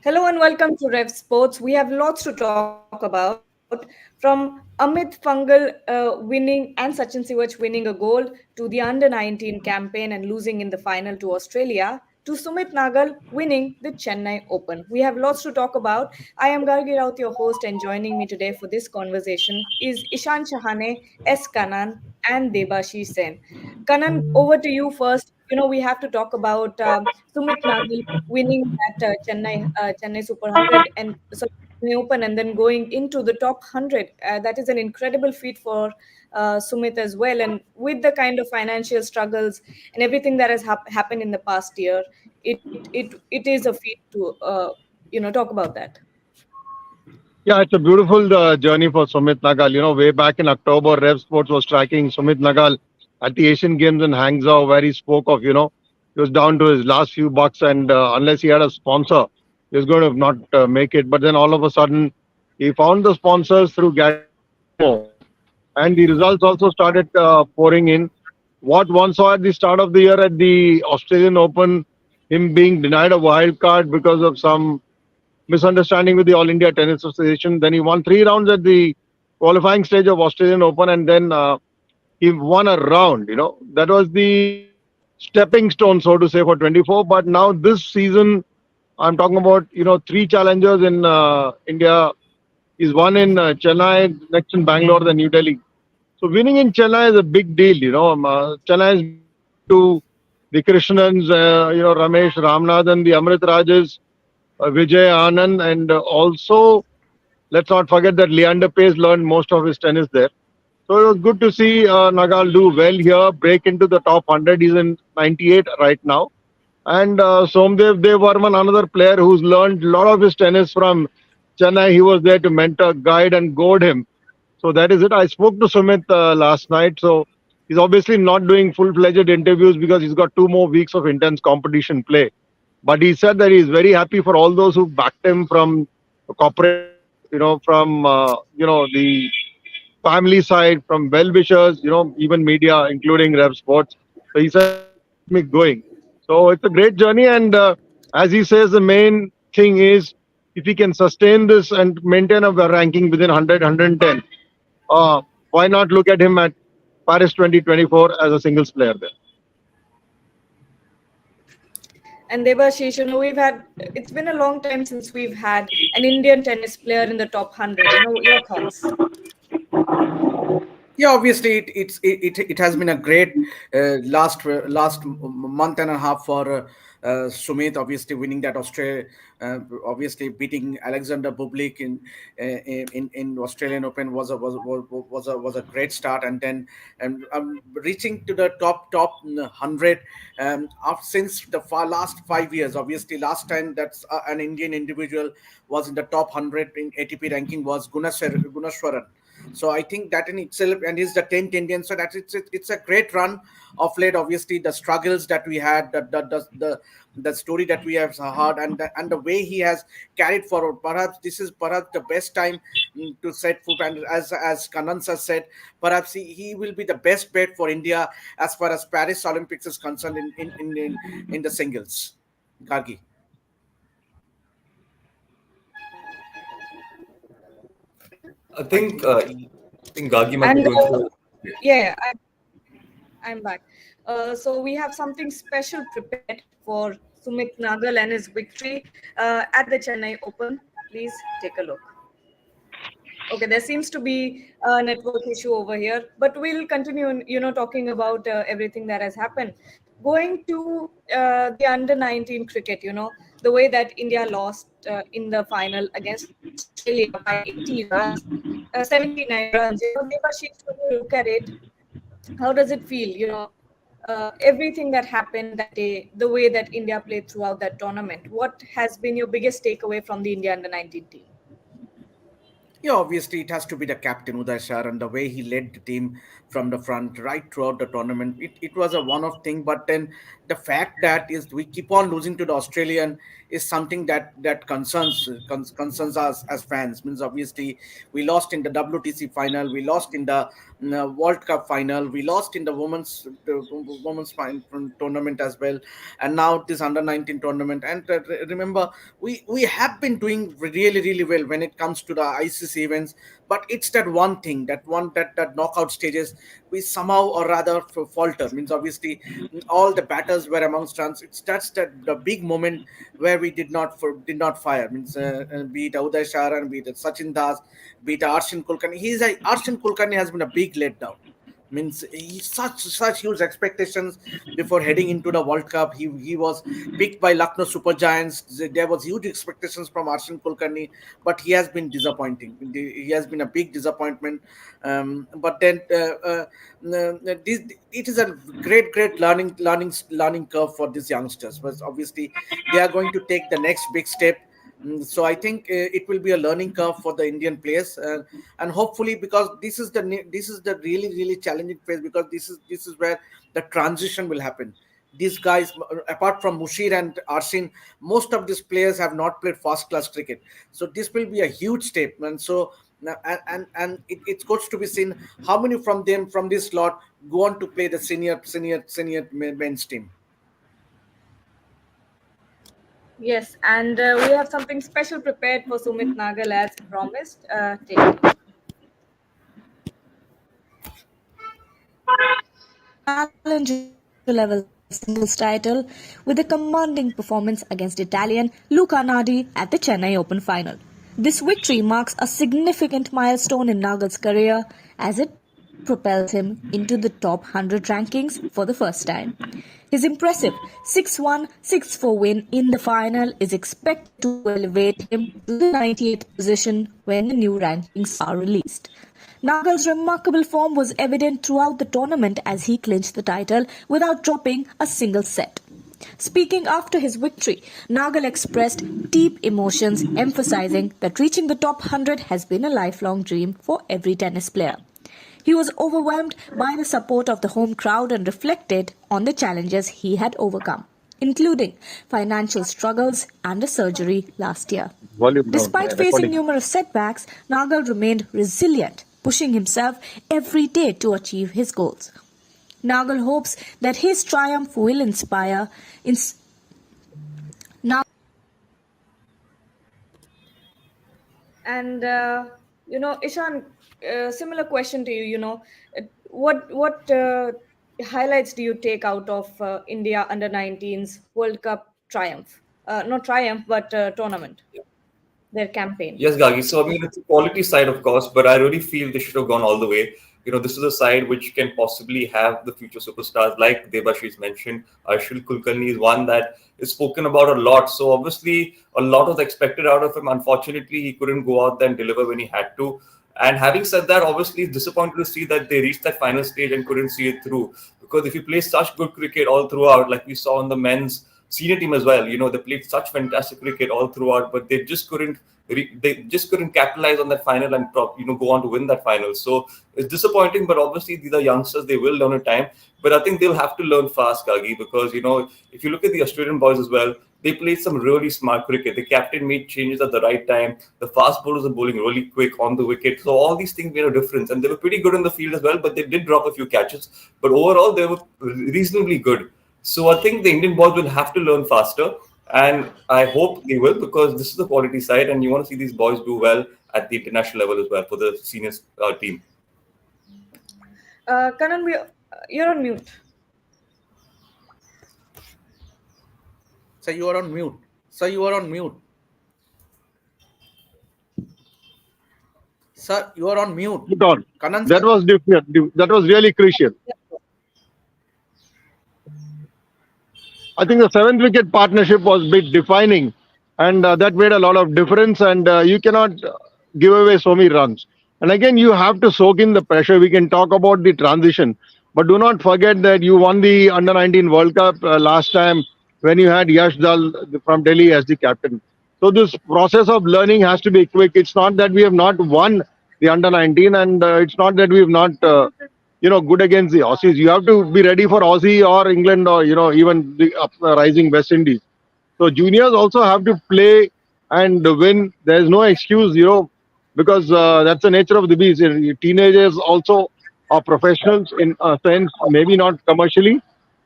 Hello and welcome to Rev Sports. We have lots to talk about from Amit Fungal winning and Sachin Siwach winning a gold to the under 19 campaign and losing in the final to Australia to Sumit Nagal winning the Chennai Open. We have lots to talk about. I am Gargi Raut, your host, and joining me today for this conversation is Ishan Chahane, S. Kanan, and Debashish Sen. Kanan, over to you first. We have to talk about Sumit Nagal winning that Chennai Super 100 and Chennai Open and then going into the top 100. That is an incredible feat for Sumit as well. And with the kind of financial struggles and everything that has happened in the past year, it is a feat to talk about that. Yeah, it's a beautiful journey for Sumit Nagal. Way back in October, Rev Sports was tracking Sumit Nagal at the Asian Games in Hangzhou, where he spoke of, he was down to his last few bucks, and unless he had a sponsor, he was going to not make it. But then all of a sudden, he found the sponsors through Gatmo, and the results also started pouring in. What one saw at the start of the year at the Australian Open, him being denied a wild card because of some misunderstanding with the All India Tennis Association. Then he won 3 rounds at the qualifying stage of Australian Open, and then he won a round. That was the stepping stone, so to say, for 24. But now this season, I'm talking about 3 challengers in India. He's won in Chennai, next in Bangalore, then New Delhi. So winning in Chennai is a big deal. Chennai is to the Krishnans, Ramesh Ramnathan, the Amrit Rajas, Vijay Anand, and also let's not forget that Leander Pace learned most of his tennis there. So it was good to see Nagal do well here, break into the top 100. He's in 98 right now. And Somdev Devarman, another player who's learned a lot of his tennis from Chennai. He was there to mentor, guide, and goad him. So that is it. I spoke to Sumit last night. So he's obviously not doing full-fledged interviews because he's got 2 more weeks of intense competition play. But he said that he's very happy for all those who backed him from corporate side, from the family side, from well-wishers, even media, including Rev Sports. So he said that will keep me going. So it's a great journey, and as he says, the main thing is if he can sustain this and maintain a ranking within 100, 110, why not look at him at Paris 2024 as a singles player there? And Debashish, it's been a long time since we've had an Indian tennis player in the top 100. Your thoughts? Yeah, obviously it has been a great last month and a half for Sumit. Obviously winning that Australia, obviously beating Alexander Bublik in Australian Open was a great start, and then reaching to the top 100 since the last 5 years. Obviously, last time that's an Indian individual was in the top 100 in ATP ranking was Gunaswaran. So I think that in itself, and he's the 10th Indian. So that it's a great run of late. Obviously, the struggles that we had, the story that we have heard, and the way he has carried forward. Perhaps this is perhaps the best time to set foot. And as Kanansa said, perhaps he will be the best bet for India as far as Paris Olympics is concerned in the singles. Gargi. I think Gagi might be And going through. yeah, I'm back. So we have something special prepared for Sumit Nagal and his victory at the Chennai Open. Please take a look. Okay, there seems to be a network issue over here, but we'll continue, talking about everything that has happened. Going to the under 19 cricket, the way that India lost in the final against Australia by 80 runs, 79 runs. Debashish, when you look at it, how does it feel? Everything that happened that day, the way that India played throughout that tournament. What has been your biggest takeaway from the India under 19 team? Yeah, obviously it has to be the captain Uday Shah and the way he led the team from the front right throughout the tournament. It was a one-off thing, but then the fact that is we keep on losing to the Australian is something that concerns us as fans. Means obviously we lost in the WTC final, we lost in the World Cup final, we lost in the women's tournament as well, and now this under 19 tournament. And remember, we have been doing really well when it comes to the ICC events, but it's that one thing, that knockout stages, we somehow or rather falter. Means obviously all the batters were amongst runs. That's the big moment where we did not fire. Means be it Uday Sharan, be it Sachin Das, be it Arshin Kulkarni. Arshin Kulkarni has been a big letdown. Means such huge expectations before heading into the World Cup. He was picked by Lucknow Super Giants. There was huge expectations from Arshin Kulkarni, but he has been disappointing. He has been a big disappointment. But then it is a great learning curve for these youngsters. But obviously they are going to take the next big step. So I think it will be a learning curve for the Indian players, and hopefully, because this is the really challenging phase, because this is where the transition will happen. These guys, apart from Mushir and Arshin, most of these players have not played first class cricket. So this will be a huge step, and so it's going to be seen how many from them from this lot go on to play the senior men's team. Yes, and we have something special prepared for Sumit Nagal as promised. Take it. Challenger level singles title with a commanding performance against Italian Luca Nardi at the Chennai Open final. This victory marks a significant milestone in Nagal's career as it propels him into the top 100 rankings for the first time. His impressive 6-1, 6-4 win in the final is expected to elevate him to the 98th position when the new rankings are released. Nagal's remarkable form was evident throughout the tournament as he clinched the title without dropping a single set. Speaking after his victory, Nagal expressed deep emotions, emphasizing that reaching the top 100 has been a lifelong dream for every tennis player. He was overwhelmed by the support of the home crowd and reflected on the challenges he had overcome, including financial struggles and a surgery last year. Despite facing numerous setbacks, Nagal remained resilient, pushing himself every day to achieve his goals. Nagal hopes that his triumph will inspire And Ishan, similar question to you. What highlights do you take out of India under 19's World Cup triumph? Not triumph, but tournament. Their campaign. Yes, Gagi. So, I mean, it's a quality side, of course, but I really feel they should have gone all the way. This is a side which can possibly have the future superstars like Debashish mentioned. Arshin Kulkarni is one that is spoken about a lot. So, obviously, a lot was expected out of him. Unfortunately, he couldn't go out there and deliver when he had to. And having said that, obviously, it's disappointing to see that they reached that final stage and couldn't see it through. Because if you play such good cricket all throughout, like we saw on the men's senior team as well, they played such fantastic cricket all throughout, but they just couldn't capitalize on that final and go on to win that final. So it's disappointing, but obviously these are youngsters, they will learn in time. But I think they'll have to learn fast, Gagi, because if you look at the Australian boys as well, they played some really smart cricket. The captain made changes at the right time. The fast bowlers are bowling really quick on the wicket. So all these things made a difference, and they were pretty good in the field as well. But they did drop a few catches. But overall, they were reasonably good. So I think the Indian boys will have to learn faster, and I hope they will, because this is the quality side, and you want to see these boys do well at the international level as well for the seniors team. Kanan, you're on mute. So you are on mute. Sir, you are on mute. Sir, you are on mute. Kanan, that was different. That was really crucial. I think the 7th wicket partnership was a bit defining, and that made a lot of difference. And you cannot give away so many runs. And again, you have to soak in the pressure. We can talk about the transition, but do not forget that you won the Under 19 World Cup last time when you had Yash Dal from Delhi as the captain. So this process of learning has to be quick. It's not that we have not won the Under 19, and it's not that we have not good against the Aussies. You have to be ready for Aussie or England or, even the rising West Indies. So juniors also have to play and win. There's no excuse, because that's the nature of the beast. Teenagers also are professionals in a sense, maybe not commercially,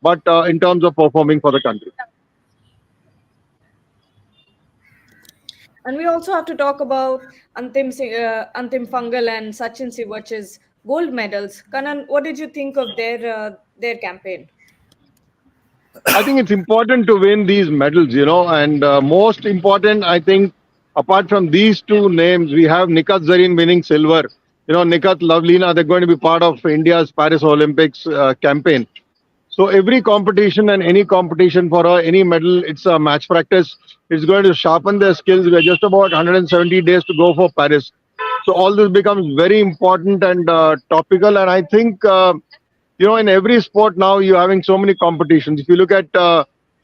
but in terms of performing for the country. And we also have to talk about Antim Fungal and Sachin Siwach's gold medals. Kanan, what did you think of their campaign? I think it's important to win these medals, and most important, I think, apart from these two names, we have Nikat Zareen winning silver. Nikat, Lavlina, they're going to be part of India's Paris Olympics campaign. So every competition and any competition for her, any medal, it's a match practice. It's going to sharpen their skills. We're just about 170 days to go for Paris. So all this becomes very important and topical. And I think, in every sport now, you're having so many competitions. If you look at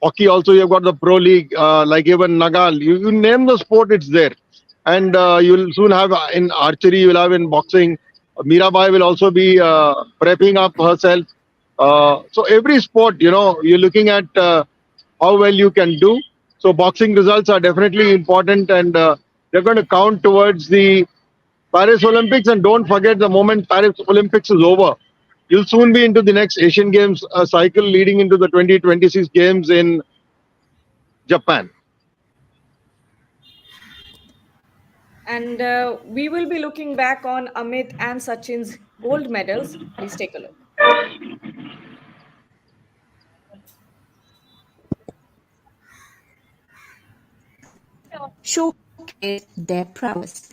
hockey also, you've got the Pro League, like even Nagal. You name the sport, it's there. And you'll soon have in archery, you'll have in boxing. Mirabai will also be prepping up herself. So every sport, you're looking at how well you can do. So boxing results are definitely important, and they're going to count towards the Paris Olympics. And don't forget, the moment Paris Olympics is over, you'll soon be into the next Asian Games cycle leading into the 2026 Games in Japan. And we will be looking back on Amit and Sachin's gold medals. Please take a look. Showcase their prowess,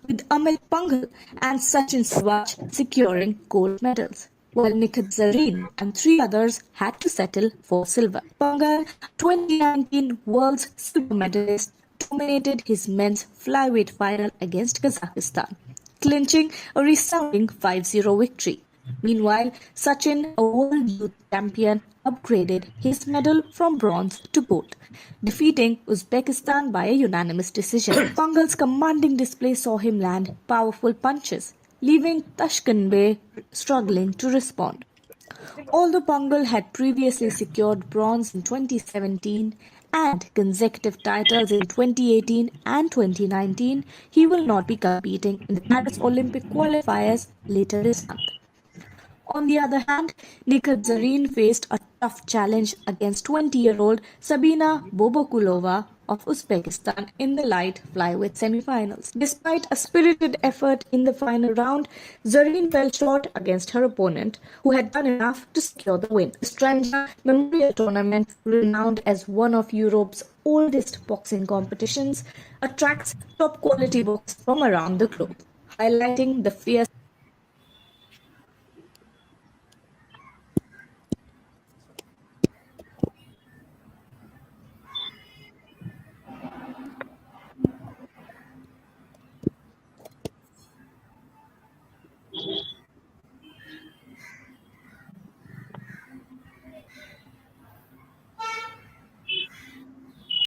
with Amit Pangal and Sachin Siwach securing gold medals, while Nikat Zareen and three others had to settle for silver. Pangal, 2019 world's silver medalist, dominated his men's flyweight final against Kazakhstan, clinching a resounding 5-0 victory. Meanwhile, Sachin, a world youth champion, upgraded his medal from bronze to gold, defeating Uzbekistan by a unanimous decision. Pangal's commanding display saw him land powerful punches, leaving Tashkent struggling to respond. Although Pangal had previously secured bronze in 2017 and consecutive titles in 2018 and 2019, he will not be competing in the Paris Olympic qualifiers later this month. On the other hand, Nikat Zareen faced a tough challenge against 20-year-old Sabina Bobokulova of Uzbekistan in the light flyweight semi-finals. Despite a spirited effort in the final round, Zareen fell short against her opponent, who had done enough to secure the win. The Stranja Memorial Tournament, renowned as one of Europe's oldest boxing competitions, attracts top-quality boxers from around the globe, highlighting the fierce